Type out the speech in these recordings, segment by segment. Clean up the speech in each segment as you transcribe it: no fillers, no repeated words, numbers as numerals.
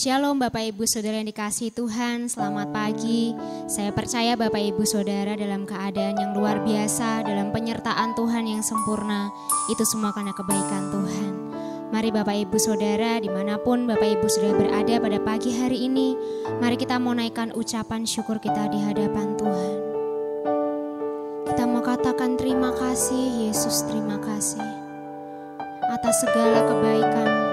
Shalom Bapak Ibu Saudara yang dikasihi Tuhan, selamat pagi. Saya percaya Bapak Ibu Saudara dalam keadaan yang luar biasa, dalam penyertaan Tuhan yang sempurna, itu semua karena kebaikan Tuhan. Mari Bapak Ibu Saudara, dimanapun Bapak Ibu Saudara berada pada pagi hari ini, mari kita mau naikkan ucapan syukur kita di hadapan Tuhan. Kita mau katakan terima kasih Yesus, terima kasih atas segala kebaikan.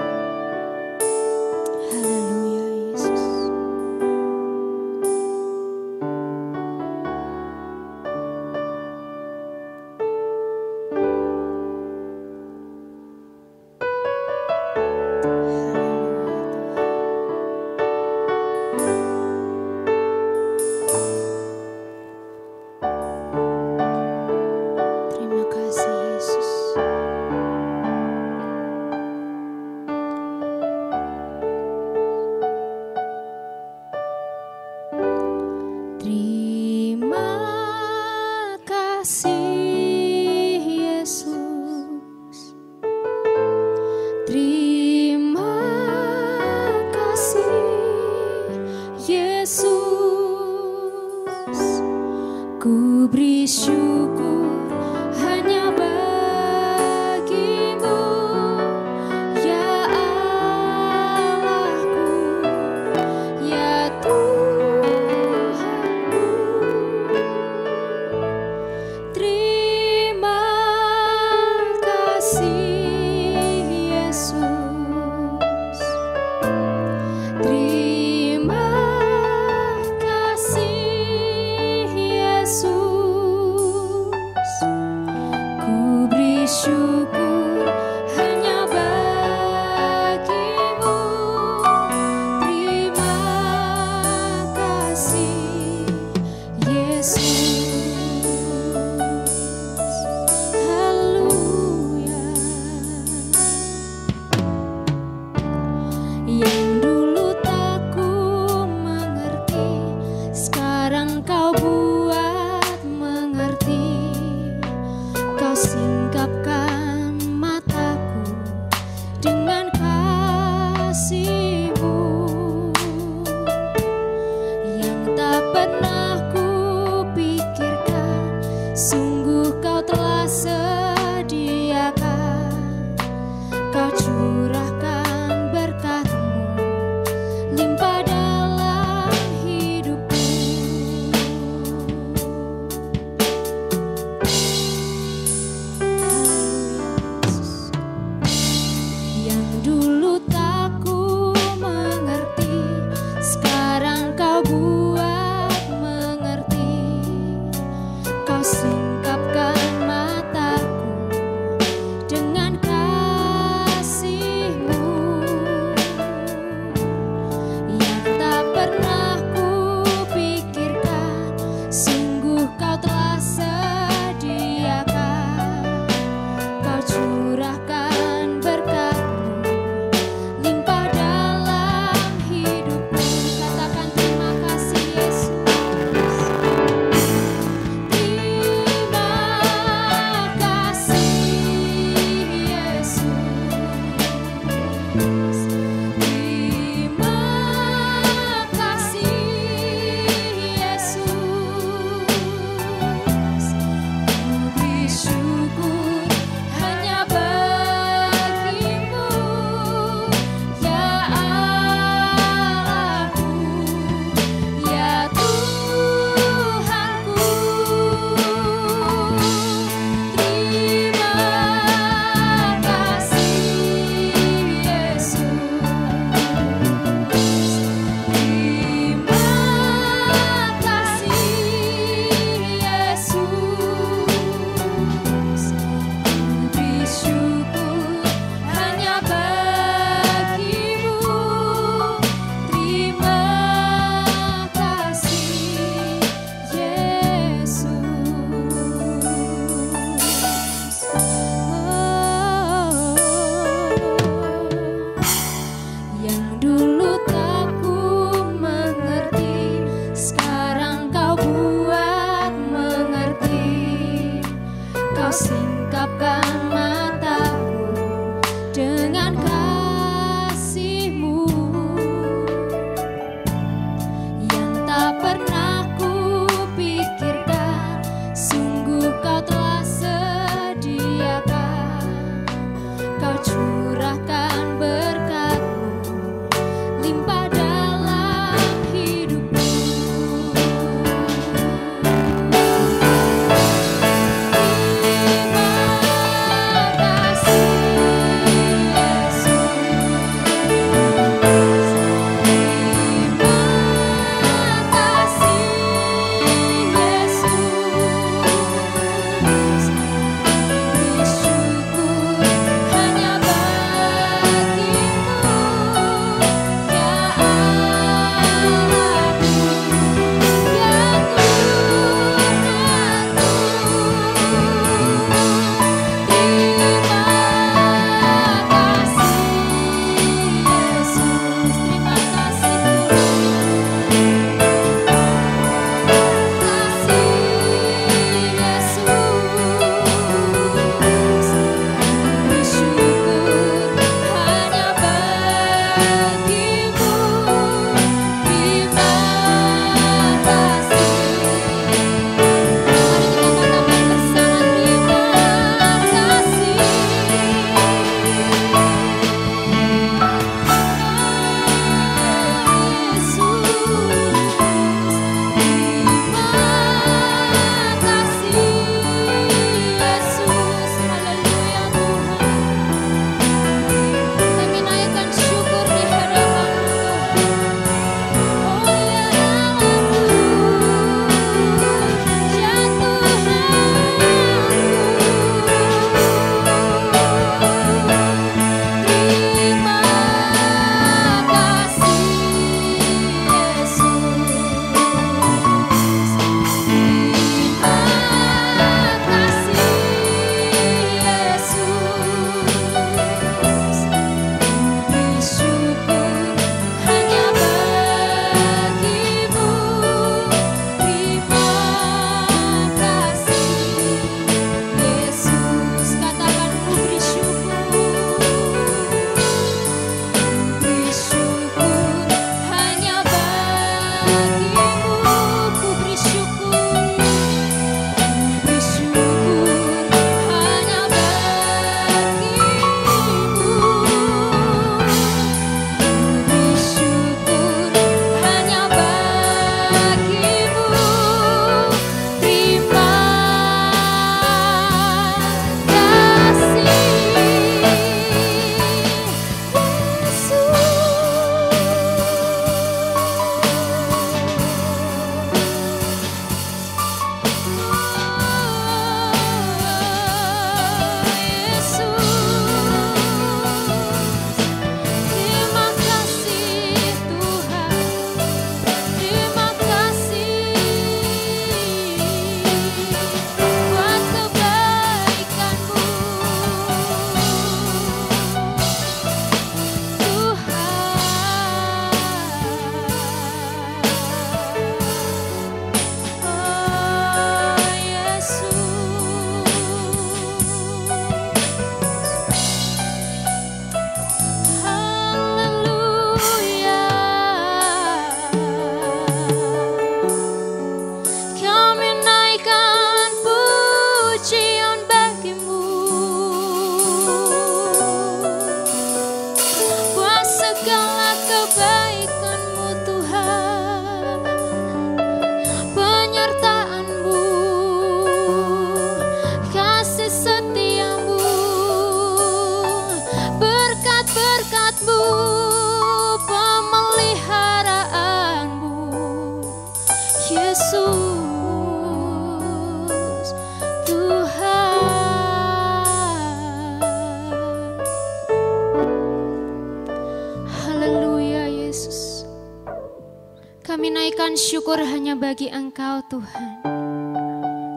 naikkan syukur hanya bagi Engkau Tuhan.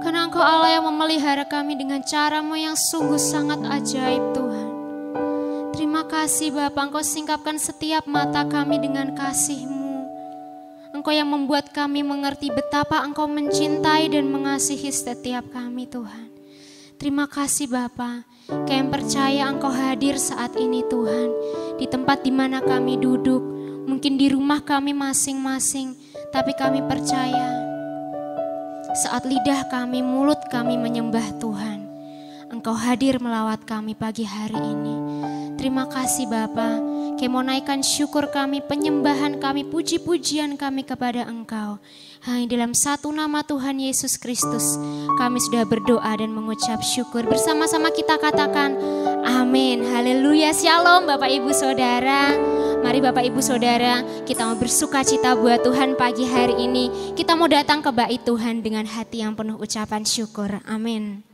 Karena Engkau Allah yang memelihara kami dengan cara-Mu yang sungguh sangat ajaib Tuhan. Terima kasih Bapa, Engkau singkapkan setiap mata kami dengan kasih-Mu. Engkau yang membuat kami mengerti betapa Engkau mencintai dan mengasihi setiap kami Tuhan. Terima kasih Bapa, kami percaya Engkau hadir saat ini Tuhan. Di tempat di mana kami duduk, mungkin di rumah kami masing-masing, tapi kami percaya saat lidah kami, mulut kami menyembah Tuhan, Engkau hadir melawat kami pagi hari ini. terima kasih Bapa. Kami mau naikkan syukur kami, penyembahan kami, puji-pujian kami kepada Engkau. Hanya dalam satu nama Tuhan Yesus Kristus kami sudah berdoa dan mengucap syukur. Bersama-sama kita katakan amin. Haleluya. Shalom Bapak Ibu Saudara. Mari Bapak Ibu Saudara, kita mau bersuka cita buat Tuhan pagi hari ini. Kita mau datang ke bait Tuhan dengan hati yang penuh ucapan syukur. Amin.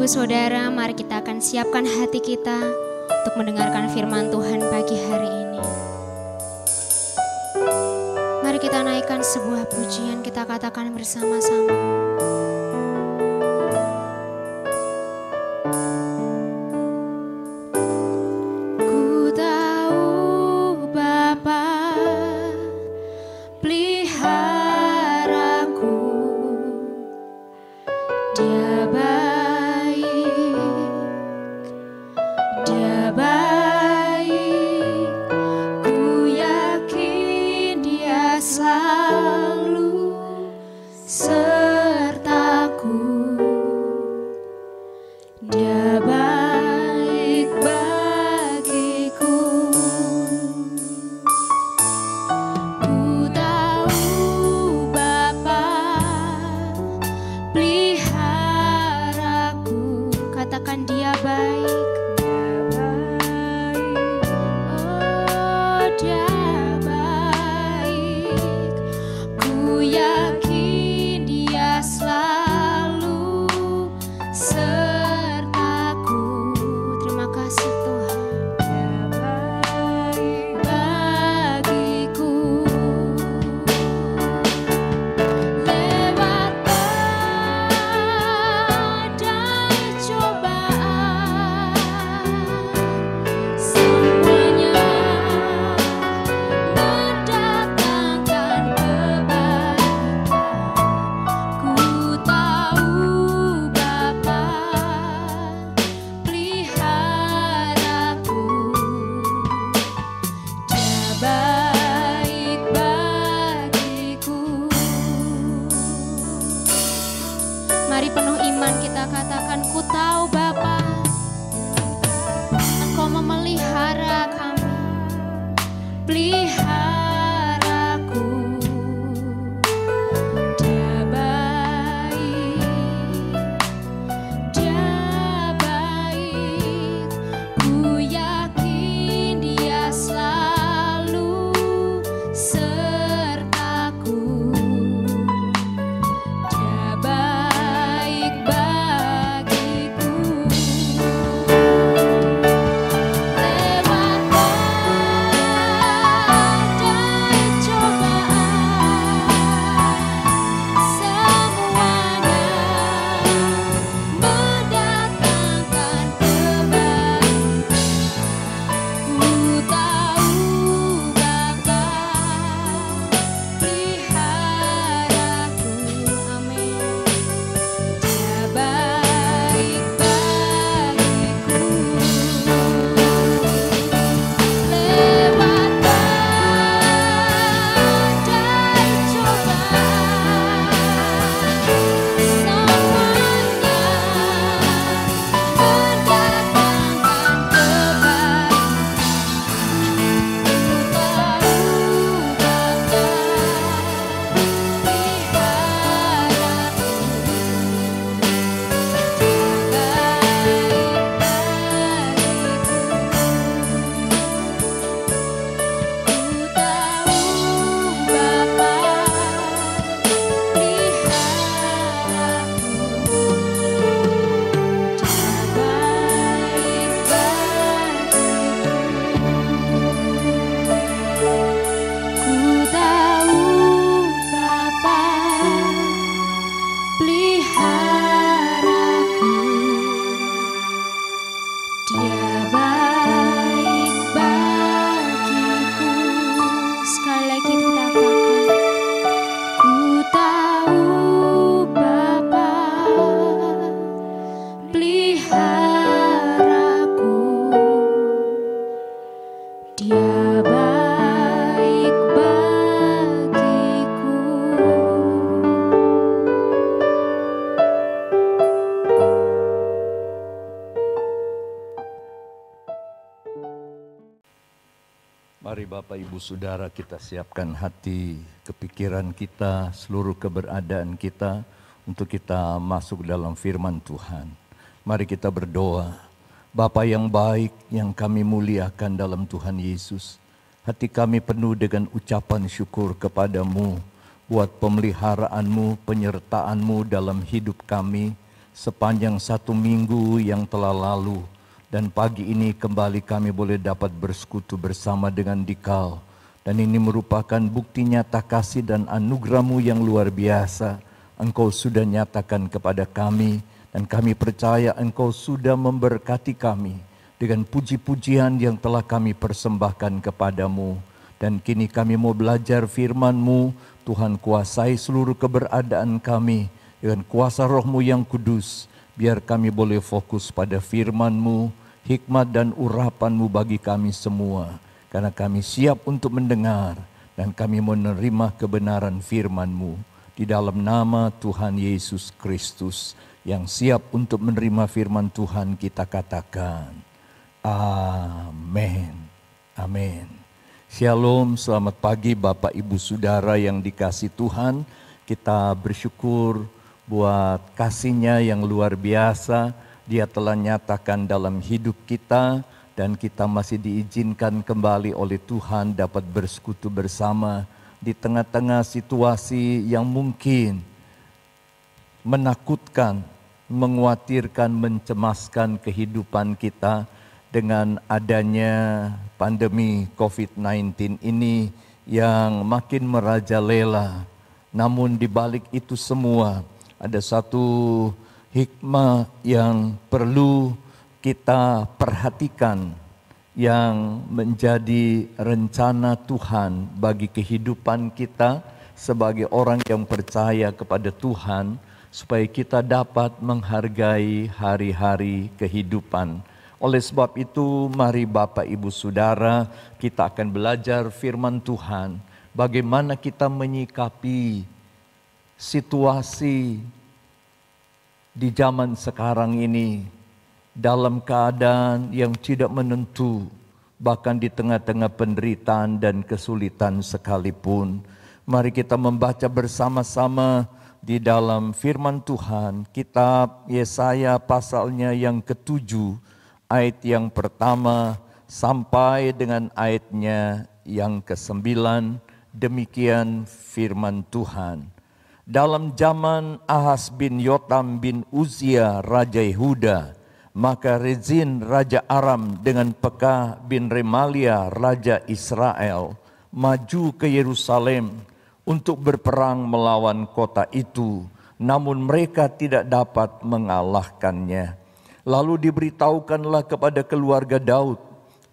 Saudara, mari kita akan siapkan hati kita untuk mendengarkan firman Tuhan pagi hari ini. Mari kita naikkan sebuah pujian, kita katakan bersama-sama. Ku tahu Bapa peliharaku, Dia baik. Ku tahu Bapak Ibu Saudara, kita siapkan hati, kepikiran kita, seluruh keberadaan kita untuk kita masuk dalam firman Tuhan. Mari kita berdoa. Bapa yang baik, yang kami muliakan dalam Tuhan Yesus, hati kami penuh dengan ucapan syukur kepadamu buat pemeliharaanmu, penyertaanmu dalam hidup kami sepanjang 1 minggu yang telah lalu. Dan pagi ini kembali kami boleh dapat bersekutu bersama dengan Dikau. Dan ini merupakan bukti nyata kasih dan anugerah-Mu yang luar biasa. Engkau sudah nyatakan kepada kami, dan kami percaya Engkau sudah memberkati kami dengan puji-pujian yang telah kami persembahkan kepadamu. Dan kini kami mau belajar firman-Mu. Tuhan, kuasai seluruh keberadaan kami dengan kuasa Roh-Mu yang kudus. Biar kami boleh fokus pada firman-Mu, hikmat dan urapan-Mu bagi kami semua. Karena kami siap untuk mendengar dan kami menerima kebenaran firman-Mu. Di dalam nama Tuhan Yesus Kristus yang siap untuk menerima firman Tuhan, kita katakan, amin. Amin. Shalom, selamat pagi Bapak Ibu Saudara yang dikasih Tuhan. Kita bersyukur buat kasih-Nya yang luar biasa. Dia telah nyatakan dalam hidup kita dan kita masih diizinkan kembali oleh Tuhan dapat bersekutu bersama di tengah-tengah situasi yang mungkin menakutkan, mengkhawatirkan, mencemaskan kehidupan kita dengan adanya pandemi COVID-19 ini yang makin merajalela. Namun di balik itu semua ada satu hikmah yang perlu kita perhatikan yang menjadi rencana Tuhan bagi kehidupan kita sebagai orang yang percaya kepada Tuhan supaya kita dapat menghargai hari-hari kehidupan. Oleh sebab itu mari Bapak Ibu Saudara, kita akan belajar firman Tuhan, bagaimana kita menyikapi situasi di zaman sekarang ini dalam keadaan yang tidak menentu, bahkan di tengah-tengah penderitaan dan kesulitan sekalipun. Mari kita membaca bersama-sama di dalam firman Tuhan, kitab Yesaya pasalnya yang ke-7, ayat yang pertama sampai dengan ayatnya yang ke-9. Demikian firman Tuhan. Dalam zaman Ahaz bin Yotam bin Uzia Raja Yehuda, maka Rezin Raja Aram dengan Pekah bin Remalia Raja Israel maju ke Yerusalem untuk berperang melawan kota itu, namun mereka tidak dapat mengalahkannya. Lalu diberitahukanlah kepada keluarga Daud,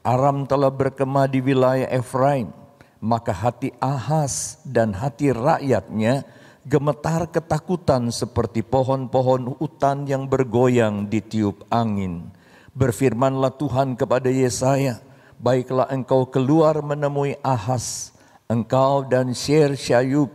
Aram telah berkemah di wilayah Efraim. Maka hati Ahaz dan hati rakyatnya gemetar ketakutan seperti pohon-pohon hutan yang bergoyang ditiup angin. Berfirmanlah Tuhan kepada Yesaya, baiklah engkau keluar menemui Ahaz, engkau dan Syer-Syayub,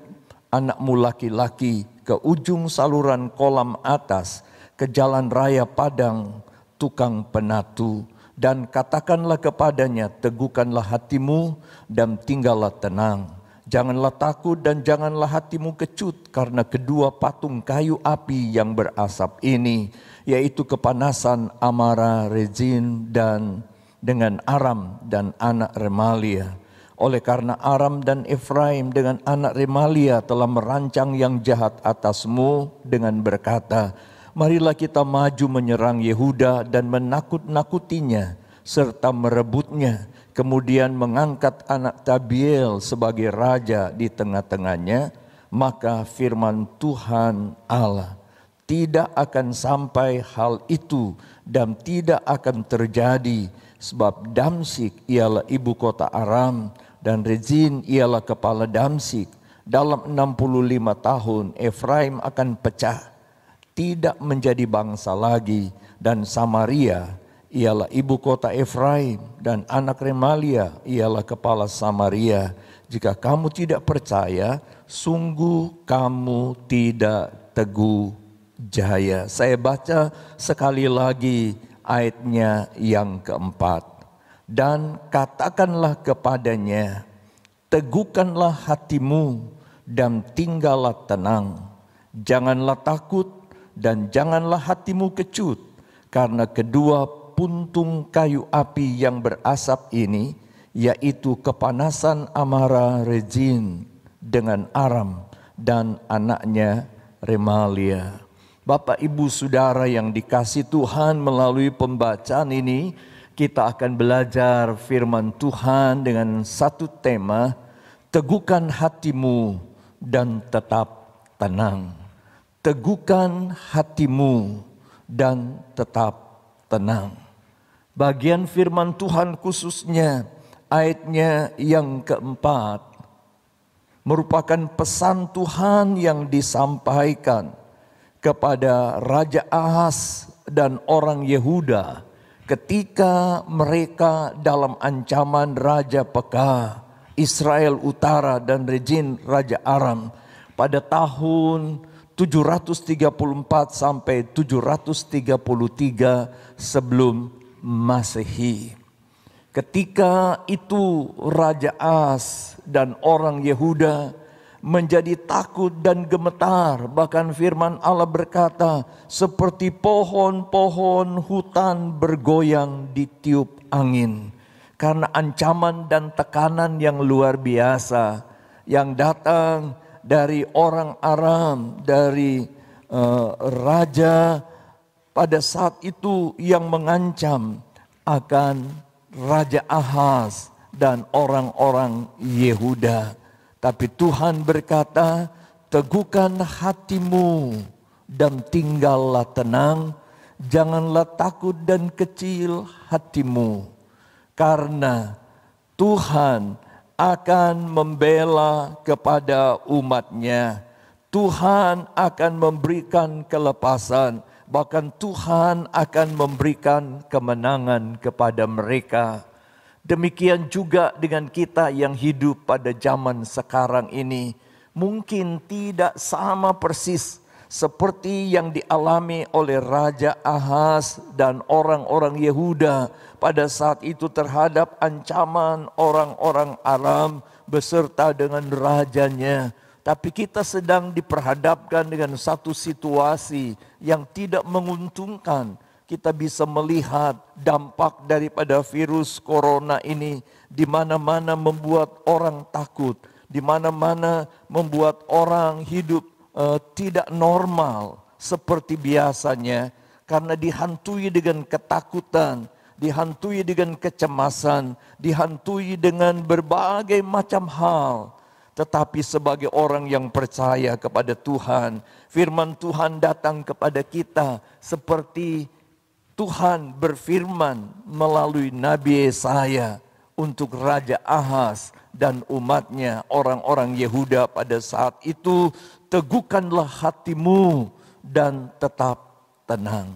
anakmu laki-laki, ke ujung saluran kolam atas, ke jalan raya padang, tukang penatu. Dan katakanlah kepadanya, teguhkanlah hatimu dan tinggallah tenang. Janganlah takut dan janganlah hatimu kecut karena kedua patung kayu api yang berasap ini, yaitu kepanasan amarah Rezin dan dengan Aram dan anak Remalia. Oleh karena Aram dan Efraim dengan anak Remalia telah merancang yang jahat atasmu dengan berkata, marilah kita maju menyerang Yehuda dan menakut-nakutinya serta merebutnya. Kemudian mengangkat anak Tabiel sebagai raja di tengah-tengahnya. Maka firman Tuhan Allah, tidak akan sampai hal itu dan tidak akan terjadi. Sebab Damsik ialah ibu kota Aram dan Rezin ialah kepala Damsik. Dalam 65 tahun Efraim akan pecah, tidak menjadi bangsa lagi, dan Samaria ialah ibu kota Efraim dan anak Remalia ialah kepala Samaria. Jika kamu tidak percaya, sungguh kamu tidak teguh jaya. Saya baca sekali lagi ayatnya yang keempat. Dan katakanlah kepadanya, teguhkanlah hatimu dan tinggallah tenang. Janganlah takut dan janganlah hatimu kecut, karena kedua puntung kayu api yang berasap ini, yaitu kepanasan amarah Rezin dengan Aram dan anaknya Remalia. Bapak Ibu Saudara yang dikasihi Tuhan, melalui pembacaan ini kita akan belajar firman Tuhan dengan satu tema, teguhkan hatimu dan tetap tenang. Teguhkan hatimu dan tetap tenang. Bagian firman Tuhan khususnya ayatnya yang keempat merupakan pesan Tuhan yang disampaikan kepada Raja Ahaz dan orang Yehuda ketika mereka dalam ancaman Raja Pekah, Israel Utara dan Rezin Raja Aram pada tahun 734 sampai 733 sebelum Masehi. Ketika itu Raja Ahaz dan orang Yehuda menjadi takut dan gemetar. Bahkan firman Allah berkata, seperti pohon-pohon hutan bergoyang ditiup angin. Karena ancaman dan tekanan yang luar biasa yang datang dari orang Aram, dari raja pada saat itu yang mengancam akan Raja Ahaz dan orang-orang Yehuda. Tapi Tuhan berkata, teguhkan hatimu dan tinggallah tenang, janganlah takut dan kecil hatimu, karena Tuhan akan membela kepada umatnya. Tuhan akan memberikan kelepasan, bahkan Tuhan akan memberikan kemenangan kepada mereka. Demikian juga dengan kita yang hidup pada zaman sekarang ini. Mungkin tidak sama persis seperti yang dialami oleh Raja Ahaz dan orang-orang Yehuda pada saat itu terhadap ancaman orang-orang Aram beserta dengan rajanya. Tapi kita sedang diperhadapkan dengan satu situasi yang tidak menguntungkan. Kita bisa melihat dampak daripada virus corona ini di mana-mana membuat orang takut, di mana-mana membuat orang hidup tidak normal seperti biasanya, karena dihantui dengan ketakutan, dihantui dengan kecemasan, dihantui dengan berbagai macam hal. Tetapi sebagai orang yang percaya kepada Tuhan, firman Tuhan datang kepada kita seperti Tuhan berfirman melalui Nabi Yesaya untuk Raja Ahaz dan umatnya, orang-orang Yehuda pada saat itu. Teguhkanlah hatimu dan tetap tenang.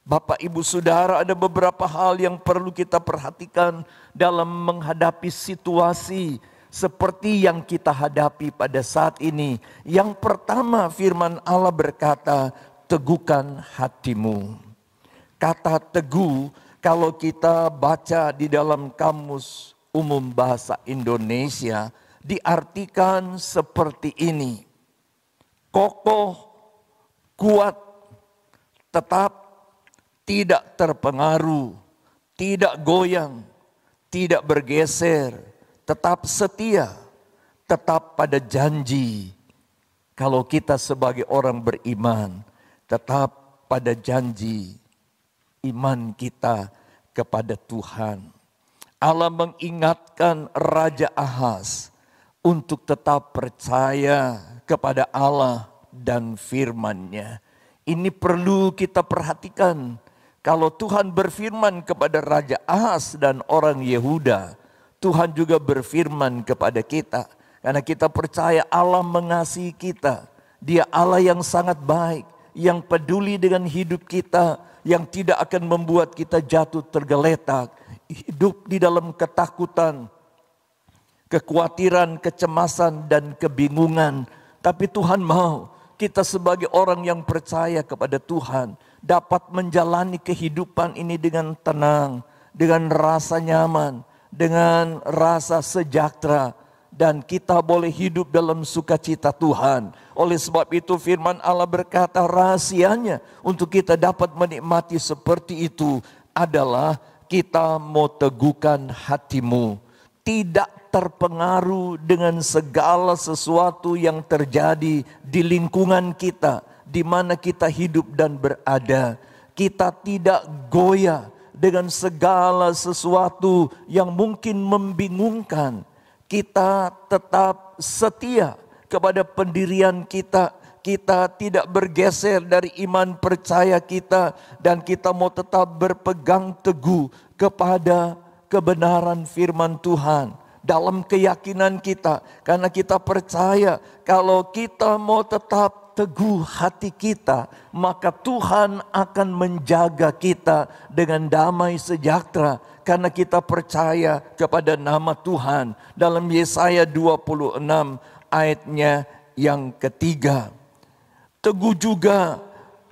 Bapak Ibu Saudara, ada beberapa hal yang perlu kita perhatikan dalam menghadapi situasi seperti yang kita hadapi pada saat ini. Yang pertama, firman Allah berkata, teguhkan hatimu. Kata teguh, kalau kita baca di dalam Kamus Umum Bahasa Indonesia, diartikan seperti ini: kokoh, kuat, tetap, tidak terpengaruh, tidak goyang, tidak bergeser, tetap setia, tetap pada janji. Kalau kita sebagai orang beriman, tetap pada janji iman kita kepada Tuhan. Allah mengingatkan Raja Ahaz untuk tetap percaya kepada Allah dan firman-Nya. Ini perlu kita perhatikan. Kalau Tuhan berfirman kepada Raja Ahaz dan orang Yehuda, Tuhan juga berfirman kepada kita. Karena kita percaya Allah mengasihi kita. Dia Allah yang sangat baik, yang peduli dengan hidup kita, yang tidak akan membuat kita jatuh tergeletak, hidup di dalam ketakutan, kekhawatiran, kecemasan, dan kebingungan. Tapi Tuhan mau kita sebagai orang yang percaya kepada Tuhan dapat menjalani kehidupan ini dengan tenang, dengan rasa nyaman, dengan rasa sejahtera, dan kita boleh hidup dalam sukacita Tuhan. Oleh sebab itu firman Allah berkata rahasianya untuk kita dapat menikmati seperti itu adalah kita mau teguhkan hatimu. Tidak terpengaruh dengan segala sesuatu yang terjadi di lingkungan kita, di mana kita hidup dan berada. Kita tidak goyah dengan segala sesuatu yang mungkin membingungkan. Kita tetap setia kepada pendirian kita. Kita tidak bergeser dari iman percaya kita. Dan kita mau tetap berpegang teguh kepada kebenaran firman Tuhan. Dalam keyakinan kita. Karena kita percaya kalau kita mau tetap teguh hati kita, maka Tuhan akan menjaga kita dengan damai sejahtera. Karena kita percaya kepada nama Tuhan. Dalam Yesaya 26 ayatnya yang ketiga. Teguh juga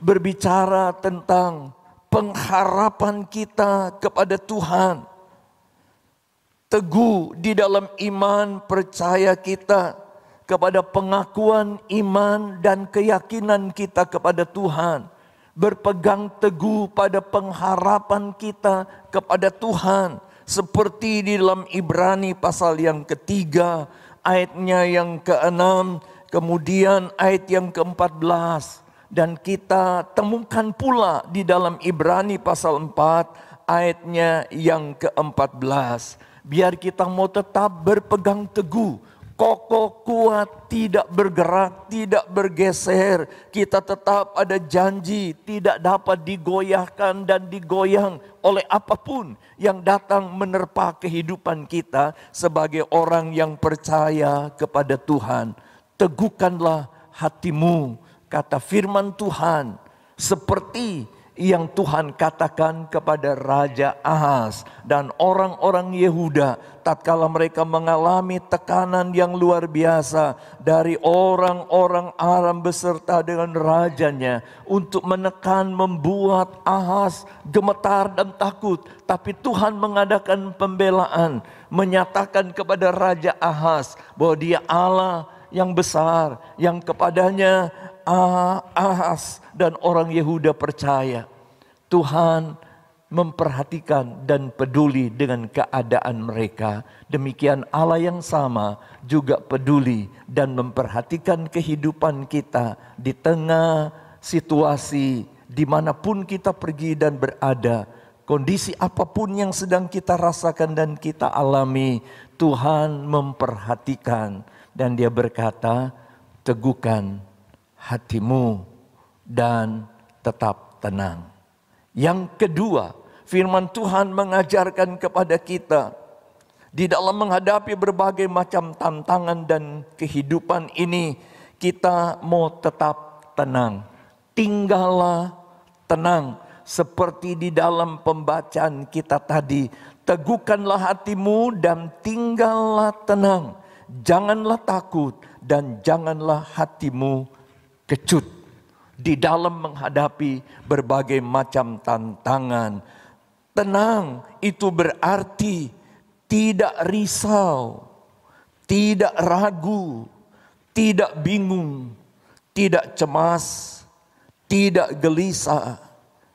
berbicara tentang pengharapan kita kepada Tuhan. Teguh di dalam iman percaya kita kepada pengakuan iman dan keyakinan kita kepada Tuhan. Berpegang teguh pada pengharapan kita kepada Tuhan. Seperti di dalam Ibrani pasal yang ketiga, ayatnya yang ke-6, kemudian ayat yang ke-14. Dan kita temukan pula di dalam Ibrani pasal 4, ayatnya yang ke-14. Biar kita mau tetap berpegang teguh, kokoh kuat, tidak bergerak, tidak bergeser. Kita tetap ada janji, tidak dapat digoyahkan dan digoyang oleh apapun yang datang menerpa kehidupan kita sebagai orang yang percaya kepada Tuhan. Teguhkanlah hatimu, kata firman Tuhan, seperti yang Tuhan katakan kepada Raja Ahaz dan orang-orang Yehuda tatkala mereka mengalami tekanan yang luar biasa dari orang-orang Aram beserta dengan rajanya untuk menekan, membuat Ahaz gemetar dan takut. Tapi Tuhan mengadakan pembelaan, menyatakan kepada Raja Ahaz bahwa dia Allah yang besar, yang kepadanya Ahaz dan orang Yehuda percaya. Tuhan memperhatikan dan peduli dengan keadaan mereka. Demikian Allah yang sama juga peduli dan memperhatikan kehidupan kita di tengah situasi dimanapun kita pergi dan berada. Kondisi apapun yang sedang kita rasakan dan kita alami, Tuhan memperhatikan. Dan dia berkata, teguhkan hatimu dan tetap tenang. Yang kedua, firman Tuhan mengajarkan kepada kita di dalam menghadapi berbagai macam tantangan dan kehidupan ini, kita mau tetap tenang. Tinggallah tenang seperti di dalam pembacaan kita tadi. Teguhkanlah hatimu dan tinggallah tenang. Janganlah takut dan janganlah hatimu kecut di dalam menghadapi berbagai macam tantangan. Tenang itu berarti tidak risau, tidak ragu, tidak bingung, tidak cemas, tidak gelisah,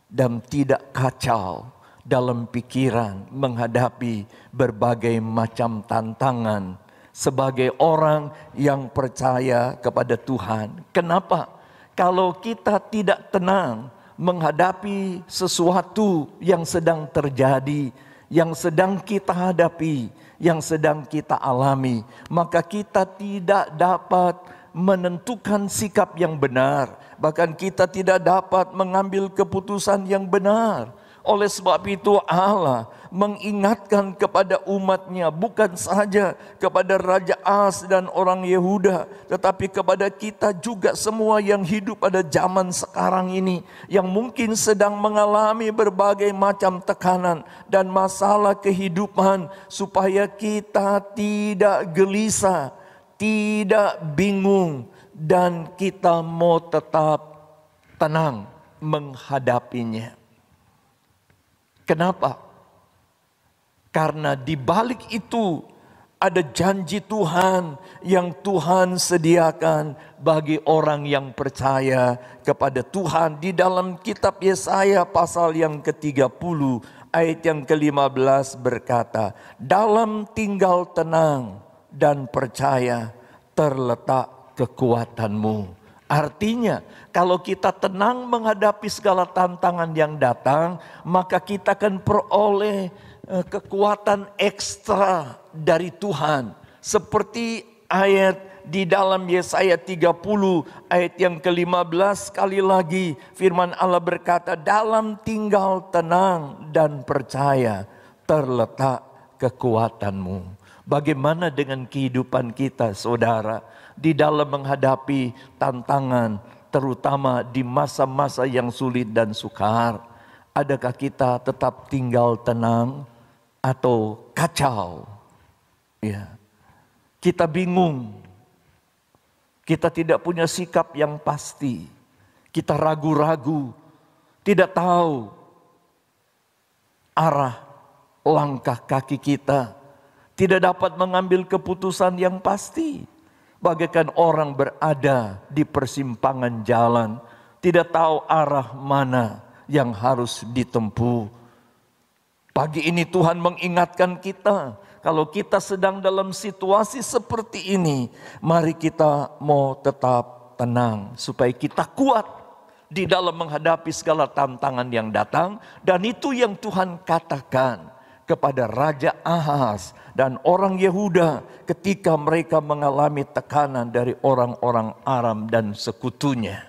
dan tidak kacau dalam pikiran menghadapi berbagai macam tantangan sebagai orang yang percaya kepada Tuhan. Kenapa? Kalau kita tidak tenang menghadapi sesuatu yang sedang terjadi, yang sedang kita hadapi, yang sedang kita alami, maka kita tidak dapat menentukan sikap yang benar. Bahkan kita tidak dapat mengambil keputusan yang benar. Oleh sebab itu Allah mengingatkan kepada umatnya, bukan saja kepada Raja Ahaz dan orang Yehuda, tetapi kepada kita juga semua yang hidup pada zaman sekarang ini, yang mungkin sedang mengalami berbagai macam tekanan dan masalah kehidupan, supaya kita tidak gelisah, tidak bingung, dan kita mau tetap tenang menghadapinya. Kenapa? Karena di balik itu Ada janji Tuhan yang Tuhan sediakan bagi orang yang percaya kepada Tuhan. Di dalam kitab Yesaya pasal yang ke-30 ayat yang ke-15 berkata, dalam tinggal tenang dan percaya terletak kekuatanmu. Artinya, kalau kita tenang menghadapi segala tantangan yang datang, maka kita akan peroleh kekuatan ekstra dari Tuhan. Seperti ayat di dalam Yesaya 30 ayat yang ke-15, sekali lagi firman Allah berkata, dalam tinggal tenang dan percaya terletak kekuatanmu. Bagaimana dengan kehidupan kita, saudara, di dalam menghadapi tantangan, terutama di masa-masa yang sulit dan sukar? Adakah kita tetap tinggal tenang atau kacau? Ya. Kita bingung. Kita tidak punya sikap yang pasti. Kita ragu-ragu, tidak tahu arah langkah kaki kita. Tidak dapat mengambil keputusan yang pasti. Bagaikan orang berada di persimpangan jalan, tidak tahu arah mana yang harus ditempuh. Pagi ini Tuhan mengingatkan kita, kalau kita sedang dalam situasi seperti ini, mari kita mau tetap tenang supaya kita kuat di dalam menghadapi segala tantangan yang datang. Dan itu yang Tuhan katakan kepada Raja Ahaz dan orang Yehuda ketika mereka mengalami tekanan dari orang-orang Aram dan sekutunya.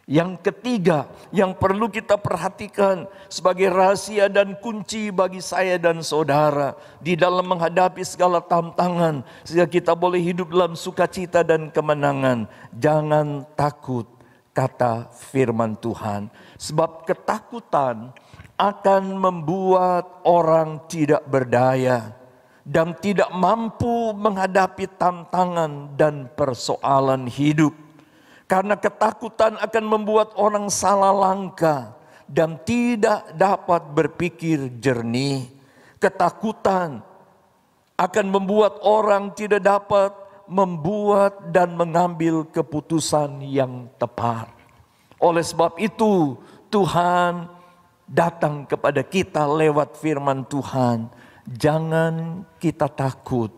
Yang ketiga yang perlu kita perhatikan sebagai rahasia dan kunci bagi saya dan saudara di dalam menghadapi segala tantangan sehingga kita boleh hidup dalam sukacita dan kemenangan. Jangan takut, kata firman Tuhan, sebab ketakutan akan membuat orang tidak berdaya dan tidak mampu menghadapi tantangan dan persoalan hidup. Karena ketakutan akan membuat orang salah langkah dan tidak dapat berpikir jernih. Ketakutan akan membuat orang tidak dapat membuat dan mengambil keputusan yang tepat. Oleh sebab itu, Tuhan datang kepada kita lewat firman Tuhan. Jangan kita takut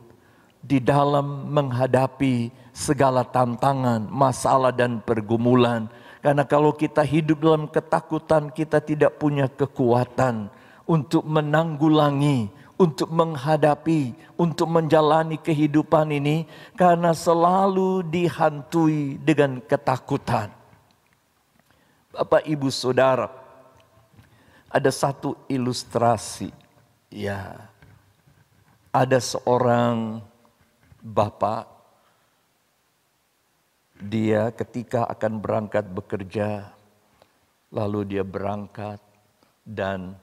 di dalam menghadapi segala tantangan, masalah dan pergumulan. Karena kalau kita hidup dalam ketakutan, kita tidak punya kekuatan untuk menanggulangi, untuk menghadapi, untuk menjalani kehidupan ini. Karena selalu dihantui dengan ketakutan. Bapak, Ibu, Saudara, ada satu ilustrasi, ya, ada seorang bapak, dia ketika akan berangkat bekerja, lalu dia berangkat dan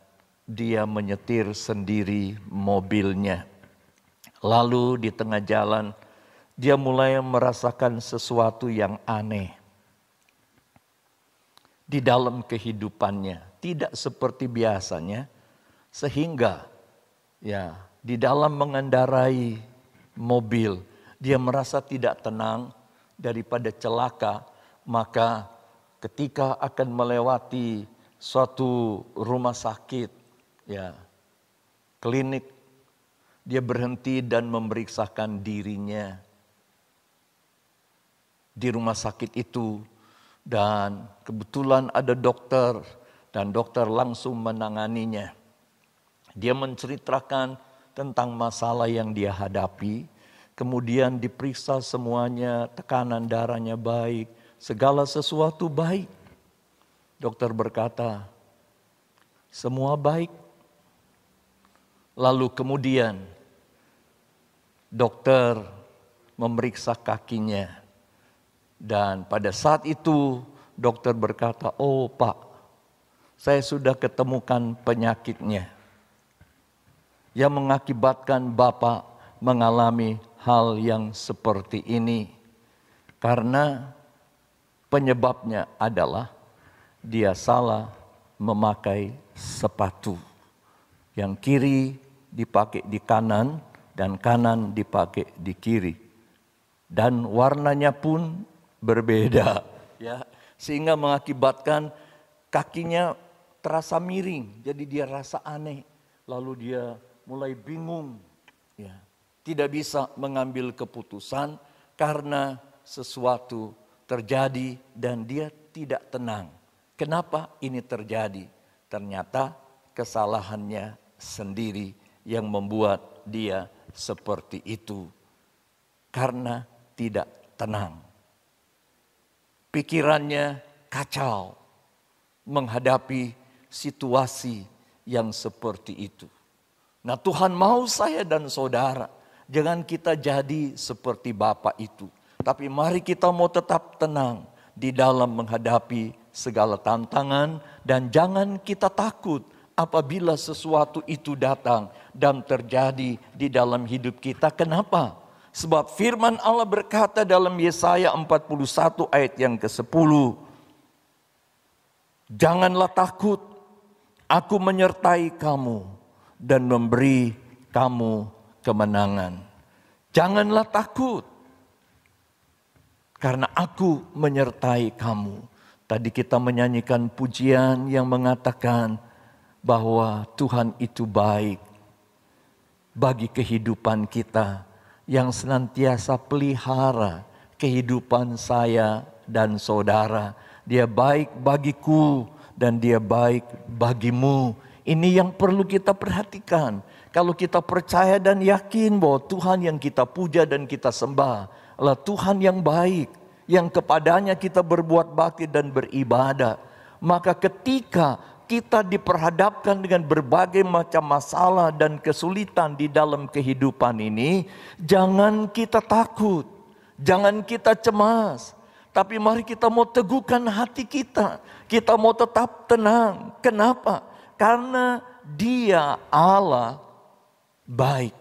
dia menyetir sendiri mobilnya. Lalu di tengah jalan, dia mulai merasakan sesuatu yang aneh di dalam kehidupannya. Tidak seperti biasanya, sehingga ya di dalam mengendarai mobil dia merasa tidak tenang daripada celaka. Maka ketika akan melewati suatu rumah sakit, ya klinik, dia berhenti dan memeriksakan dirinya di rumah sakit itu. Dan kebetulan ada dokter, dan dokter langsung menanganinya. Dia menceritakan tentang masalah yang dia hadapi. Kemudian diperiksa semuanya, tekanan darahnya baik, segala sesuatu baik. Dokter berkata, semua baik. Lalu kemudian dokter memeriksa kakinya. Dan pada saat itu dokter berkata, oh Pak, saya sudah ketemukan penyakitnya yang mengakibatkan Bapak mengalami hal yang seperti ini. Karena penyebabnya adalah dia salah memakai sepatu. Yang kiri dipakai di kanan dan kanan dipakai di kiri. Dan warnanya pun berbeda, ya, sehingga mengakibatkan kakinya terasa miring, jadi dia rasa aneh, lalu dia mulai bingung, ya, tidak bisa mengambil keputusan karena sesuatu terjadi dan dia tidak tenang. Kenapa ini terjadi? Ternyata kesalahannya sendiri yang membuat dia seperti itu, karena tidak tenang. Pikirannya kacau menghadapi situasi yang seperti itu. Nah, Tuhan mau saya dan saudara, jangan kita jadi seperti Bapak itu. Tapi mari kita mau tetap tenang di dalam menghadapi segala tantangan. Dan jangan kita takut apabila sesuatu itu datang dan terjadi di dalam hidup kita. Kenapa? Sebab firman Allah berkata dalam Yesaya 41 ayat yang ke-10. Janganlah takut, aku menyertai kamu dan memberi kamu kemenangan. Janganlah takut, karena aku menyertai kamu. Tadi kita menyanyikan pujian yang mengatakan bahwa Tuhan itu baik bagi kehidupan kita, yang senantiasa pelihara kehidupan saya dan saudara. Dia baik bagiku dan dia baik bagimu. Ini yang perlu kita perhatikan. Kalau kita percaya dan yakin bahwa Tuhan yang kita puja dan kita sembah adalah Tuhan yang baik, yang kepadanya kita berbuat bakti dan beribadah, maka ketika kita diperhadapkan dengan berbagai macam masalah dan kesulitan di dalam kehidupan ini, jangan kita takut, jangan kita cemas. Tapi mari kita mau teguhkan hati kita. Kita mau tetap tenang. Kenapa? Karena Dia Allah baik.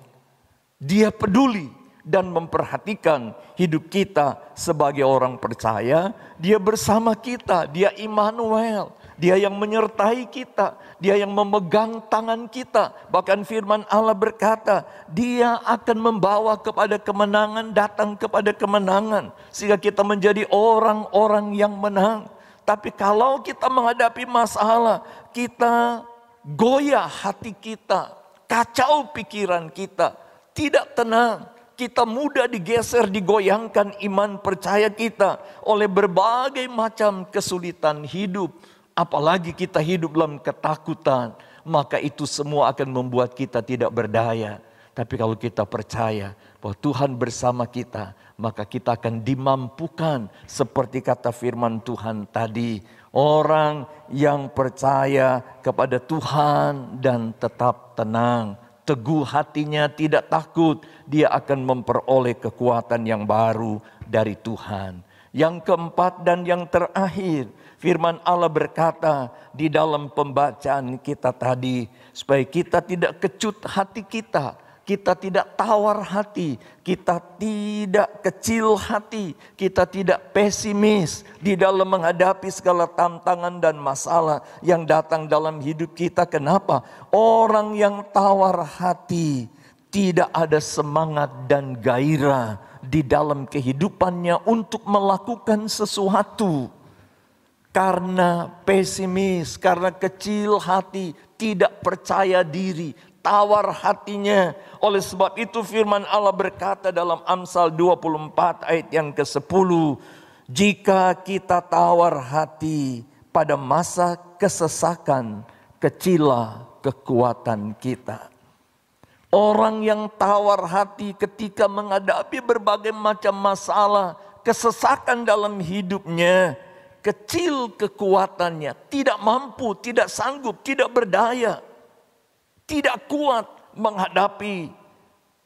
Dia peduli dan memperhatikan hidup kita sebagai orang percaya. Dia bersama kita. Dia Immanuel. Dia yang menyertai kita. Dia yang memegang tangan kita. Bahkan firman Allah berkata, Dia akan membawa kepada kemenangan, datang kepada kemenangan. Sehingga kita menjadi orang-orang yang menang. Tapi kalau kita menghadapi masalah, kita goyah hati kita, kacau pikiran kita, tidak tenang. Kita mudah digeser, digoyangkan iman percaya kita oleh berbagai macam kesulitan hidup. Apalagi kita hidup dalam ketakutan, maka itu semua akan membuat kita tidak berdaya. Tapi kalau kita percaya bahwa Tuhan bersama kita, maka kita akan dimampukan seperti kata firman Tuhan tadi. Orang yang percaya kepada Tuhan dan tetap tenang, teguh hatinya, tidak takut, dia akan memperoleh kekuatan yang baru dari Tuhan. Yang keempat dan yang terakhir, firman Allah berkata di dalam pembacaan kita tadi, supaya kita tidak kecut hati kita tidak tawar hati, kita tidak kecil hati, kita tidak pesimis di dalam menghadapi segala tantangan dan masalah yang datang dalam hidup kita. Kenapa? Orang yang tawar hati tidak ada semangat dan gairah di dalam kehidupannya untuk melakukan sesuatu. Karena pesimis, karena kecil hati, tidak percaya diri, tawar hatinya. Oleh sebab itu firman Allah berkata dalam Amsal 24 ayat yang ke-10. Jika kita tawar hati pada masa kesesakan, kecilah kekuatan kita. Orang yang tawar hati ketika menghadapi berbagai macam masalah, kesesakan dalam hidupnya, kecil kekuatannya, tidak mampu, tidak sanggup, tidak berdaya, tidak kuat menghadapi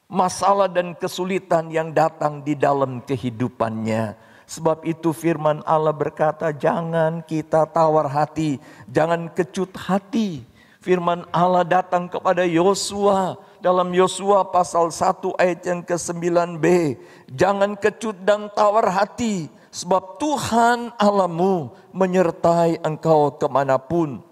masalah dan kesulitan yang datang di dalam kehidupannya. Sebab itu firman Allah berkata, jangan kita tawar hati, jangan kecut hati. Firman Allah datang kepada Yosua dalam Yosua pasal 1 ayat yang ke-9b. Jangan kecut dan tawar hati, sebab Tuhan Allahmu menyertai engkau kemanapun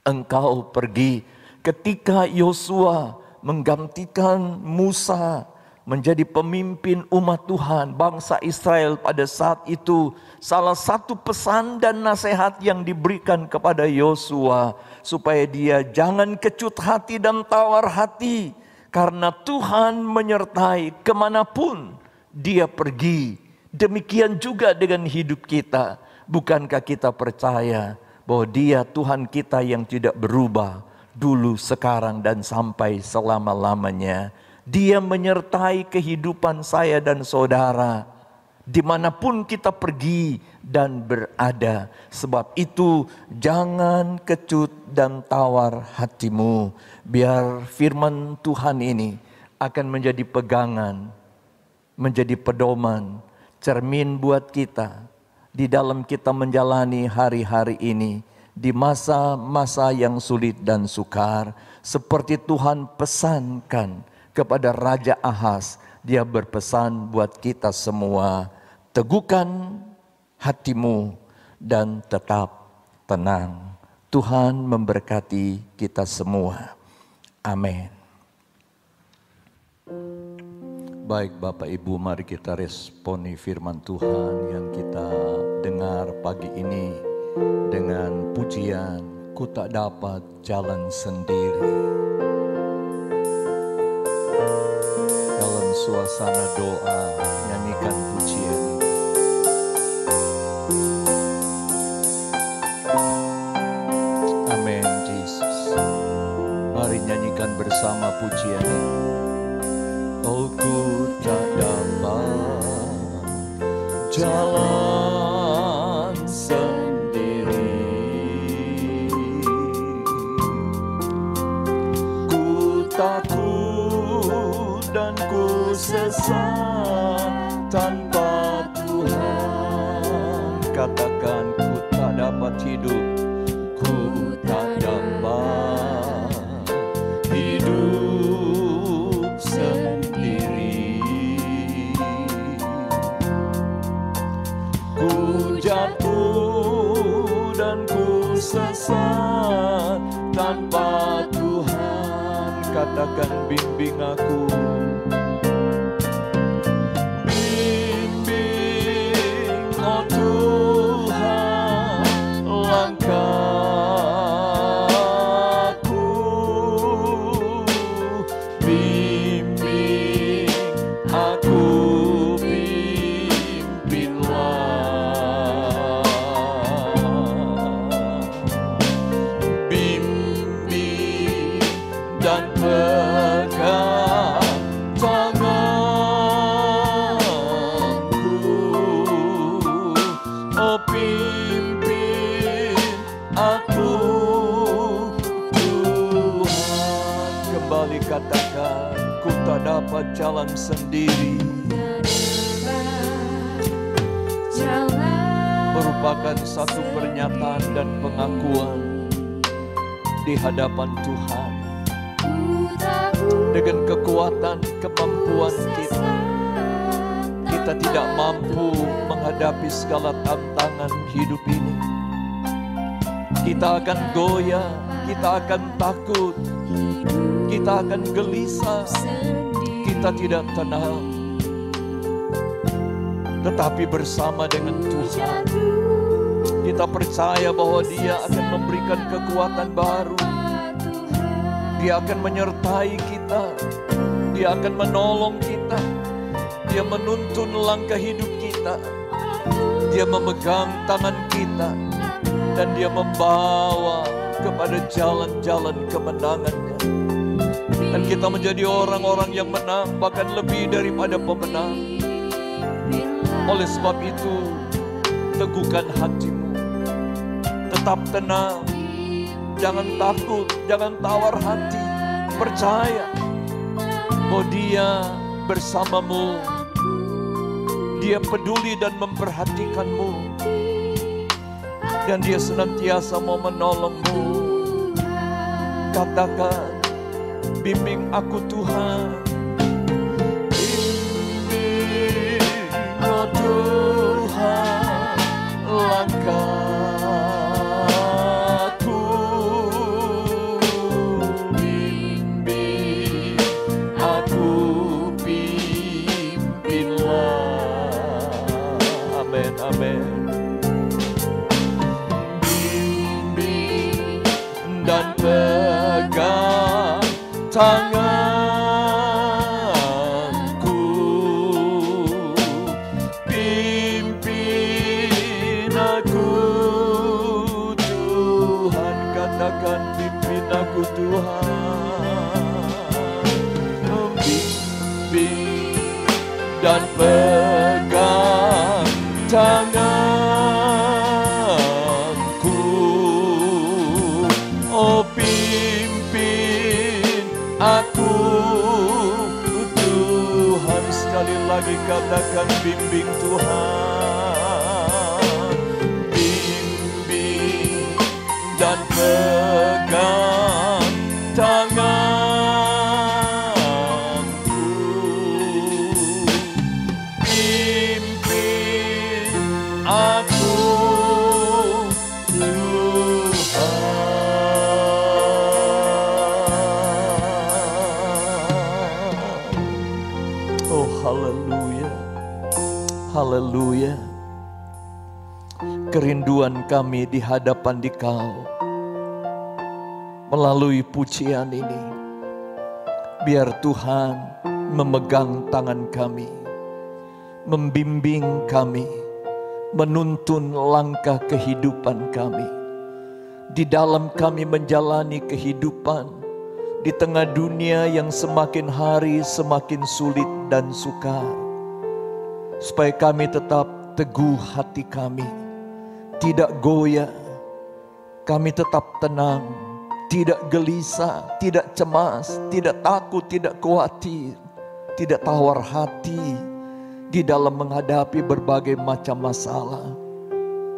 engkau pergi. Ketika Yosua menggantikan Musa menjadi pemimpin umat Tuhan, bangsa Israel pada saat itu. Salah satu pesan dan nasihat yang diberikan kepada Yosua, supaya dia jangan kecut hati dan tawar hati, karena Tuhan menyertai kemanapun dia pergi. Demikian juga dengan hidup kita. Bukankah kita percaya bahwa dia Tuhan kita yang tidak berubah, dulu, sekarang, dan sampai selama-lamanya. Dia menyertai kehidupan saya dan saudara dimanapun kita pergi dan berada. Sebab itu jangan kecut dan tawar hatimu. Biar firman Tuhan ini akan menjadi pegangan, menjadi pedoman, cermin buat kita di dalam kita menjalani hari-hari ini, di masa-masa yang sulit dan sukar. Seperti Tuhan pesankan kepada Raja Ahaz, dia berpesan buat kita semua, teguhkan hatimu dan tetap tenang. Tuhan memberkati kita semua. Amin. Baik Bapak Ibu, mari kita responi firman Tuhan yang kita dengar pagi ini dengan pujian, ku tak dapat jalan sendiri. Dalam suasana doa, nyanyikan pujian. Amin, Yesus. Mari nyanyikan bersama pujian ini. Oh, ku tak dapat jalan sendiri, ku takut dan ku sesat tanpa Tuhan. Katakan, ku tak dapat hidup, ku tak dapat hidup sendiri. Ku jatuh dan ku sesat tanpa Tuhan. Katakan, bimbing aku. Bimbing, oh Tuhan, langkahku. Bimbing aku, pimpinlah. Bimbing dan pegang tanganku. Oh, pimpin aku, Tuhan. Kembali katakan, ku tak dapat jalan sendiri. Merupakan satu pernyataan dan pengakuan di hadapan Tuhan. Dengan kekuatan kemampuan kita, kita tidak mampu menghadapi segala tantangan hidup ini. Kita akan goyah, kita akan takut, kita akan gelisah, kita tidak tenang. Tetapi bersama dengan Tuhan, kita percaya bahwa Dia akan memberikan kekuatan baru. Dia akan menyertai kita, Dia akan menolong kita, Dia menuntun langkah hidup kita, Dia memegang tangan kita, dan Dia membawa kepada jalan-jalan kemenangannya. Dan kita menjadi orang-orang yang menang, bahkan lebih daripada pemenang. Oleh sebab itu, teguhkan hatimu, tetap tenang, jangan takut, jangan tawar hati. Percaya bahwa Dia bersamamu, Dia peduli dan memperhatikanmu, dan Dia senantiasa mau menolongmu. Katakan, bimbing aku Tuhan. Bimbing, oh Tuhan, langkahku. Bimbing amin, amin. Bimbing dan pegang tanganku, pimpin aku Tuhan, katakan pimpin aku Tuhan. Bimbing dan pegang tanganku, oh pimpin aku Tuhan. Sekali lagi katakan bimbing Tuhan, bimbing dan pegang tanganku, pimpin aku Tuhan. Oh haleluya, haleluya. Kerinduan kami di hadapan Dikau melalui pujian ini, biar Tuhan memegang tangan kami, membimbing kami, menuntun langkah kehidupan kami. Di dalam kami menjalani kehidupan di tengah dunia yang semakin hari semakin sulit dan sukar, supaya kami tetap teguh hati kami, tidak goyah, kami tetap tenang, tidak gelisah, tidak cemas, tidak takut, tidak khawatir, tidak tawar hati di dalam menghadapi berbagai macam masalah.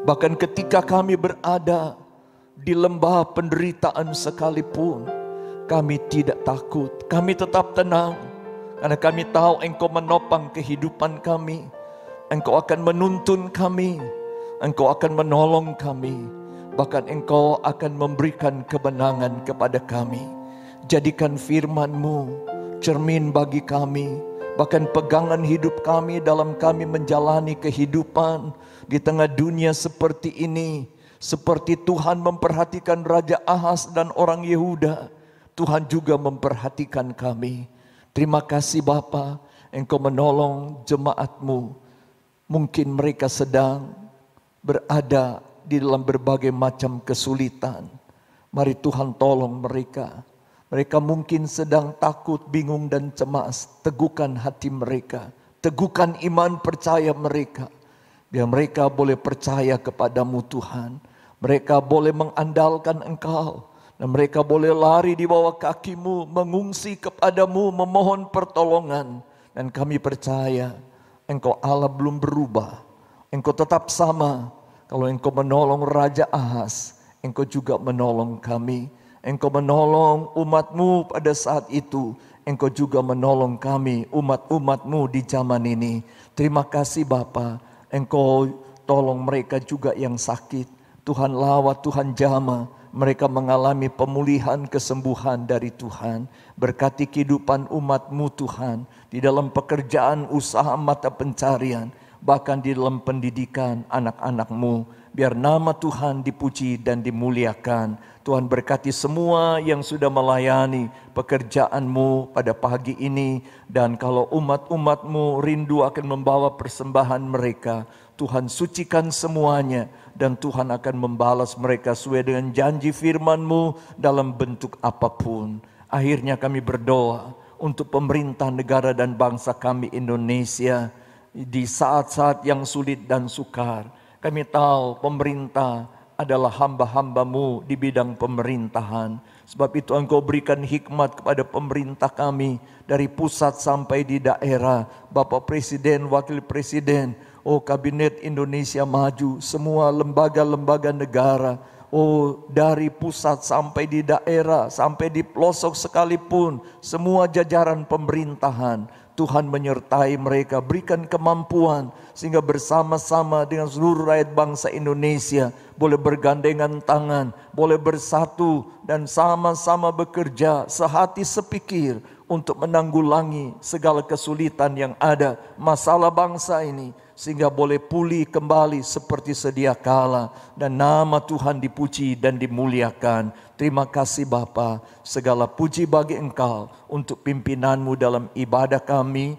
Bahkan ketika kami berada di lembah penderitaan sekalipun, kami tidak takut, kami tetap tenang, karena kami tahu Engkau menopang kehidupan kami, Engkau akan menuntun kami, Engkau akan menolong kami, bahkan Engkau akan memberikan kemenangan kepada kami. Jadikan firman-Mu cermin bagi kami, bahkan pegangan hidup kami dalam kami menjalani kehidupan di tengah dunia seperti ini. Seperti Tuhan memperhatikan Raja Ahaz dan orang Yehuda, Tuhan juga memperhatikan kami. Terima kasih Bapa, Engkau menolong jemaat-Mu. Mungkin mereka sedang berada di dalam berbagai macam kesulitan. Mari Tuhan tolong mereka. Mereka mungkin sedang takut, bingung dan cemas. Teguhkan hati mereka, teguhkan iman percaya mereka, biar mereka boleh percaya kepadamu Tuhan. Mereka boleh mengandalkan Engkau, dan mereka boleh lari di bawah kaki-Mu, mengungsi kepadamu, memohon pertolongan. Dan kami percaya Engkau Allah belum berubah, Engkau tetap sama. Kalau Engkau menolong Raja Ahaz, Engkau juga menolong kami. Engkau menolong umat-Mu pada saat itu, Engkau juga menolong kami, umat-umat-Mu di zaman ini. Terima kasih Bapa, Engkau tolong mereka juga yang sakit. Tuhan lawat, Tuhan jamah, mereka mengalami pemulihan, kesembuhan dari Tuhan. Berkati kehidupan umat-Mu Tuhan, di dalam pekerjaan, usaha, mata pencarian, bahkan di dalam pendidikan anak-anak-Mu. Biar nama Tuhan dipuji dan dimuliakan. Tuhan berkati semua yang sudah melayani pekerjaan-Mu pada pagi ini. Dan kalau umat-umat-Mu rindu akan membawa persembahan mereka, Tuhan sucikan semuanya, dan Tuhan akan membalas mereka sesuai dengan janji firman-Mu dalam bentuk apapun. Akhirnya kami berdoa untuk pemerintah negara dan bangsa kami Indonesia di saat-saat yang sulit dan sukar. Kami tahu pemerintah adalah hamba-hamba-Mu di bidang pemerintahan. Sebab itu Engkau berikan hikmat kepada pemerintah kami dari pusat sampai di daerah. Bapak Presiden, Wakil Presiden, Kabinet Indonesia Maju, semua lembaga-lembaga negara, dari pusat sampai di daerah, sampai di pelosok sekalipun, semua jajaran pemerintahan, Tuhan menyertai mereka, berikan kemampuan sehingga bersama-sama dengan seluruh rakyat bangsa Indonesia boleh bergandengan tangan, boleh bersatu dan sama-sama bekerja sehati sepikir untuk menanggulangi segala kesulitan yang ada, masalah bangsa ini. sehingga boleh pulih kembali seperti sedia kala, dan nama Tuhan dipuji dan dimuliakan. Terima kasih Bapa, segala puji bagi Engkau untuk pimpinanmu dalam ibadah kami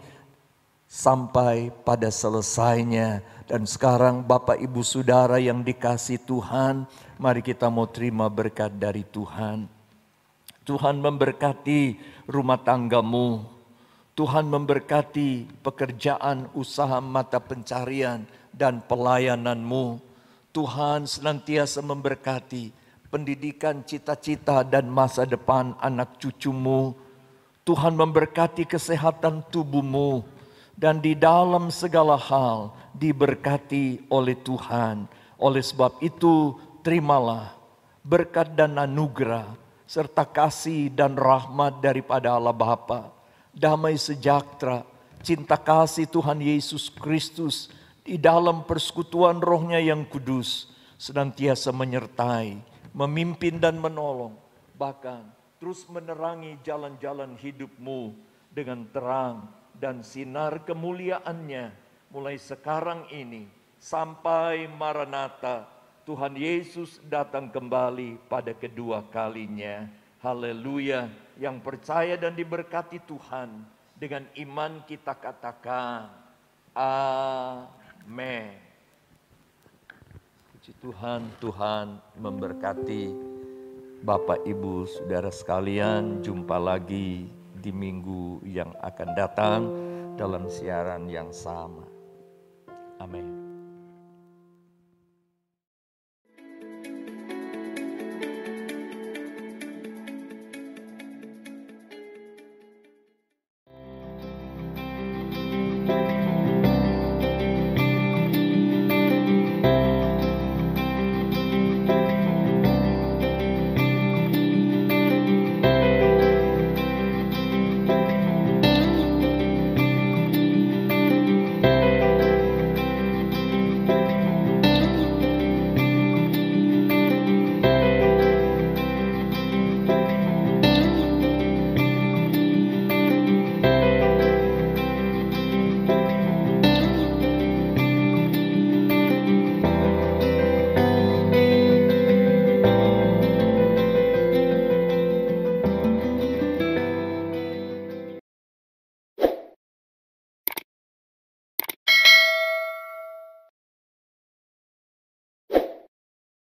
sampai pada selesainya. Dan sekarang Bapak Ibu Saudara yang dikasihi Tuhan, mari kita mau terima berkat dari Tuhan. Tuhan memberkati rumah tanggamu. Tuhan memberkati pekerjaan, usaha, mata pencarian, dan pelayananmu. Tuhan senantiasa memberkati pendidikan, cita-cita, dan masa depan anak cucumu. Tuhan memberkati kesehatan tubuhmu. Dan di dalam segala hal diberkati oleh Tuhan. Oleh sebab itu, terimalah berkat dan anugerah serta kasih dan rahmat daripada Allah Bapa, damai sejahtera, cinta kasih Tuhan Yesus Kristus di dalam persekutuan Roh-Nya yang kudus senantiasa menyertai, memimpin dan menolong, bahkan terus menerangi jalan-jalan hidupmu dengan terang dan sinar kemuliaan-Nya mulai sekarang ini sampai Maranatha, Tuhan Yesus datang kembali pada kedua kalinya. Haleluya. Yang percaya dan diberkati Tuhan, dengan iman kita katakan amin. Puji Tuhan, Tuhan memberkati Bapak Ibu Saudara sekalian. Jumpa lagi di minggu yang akan datang dalam siaran yang sama.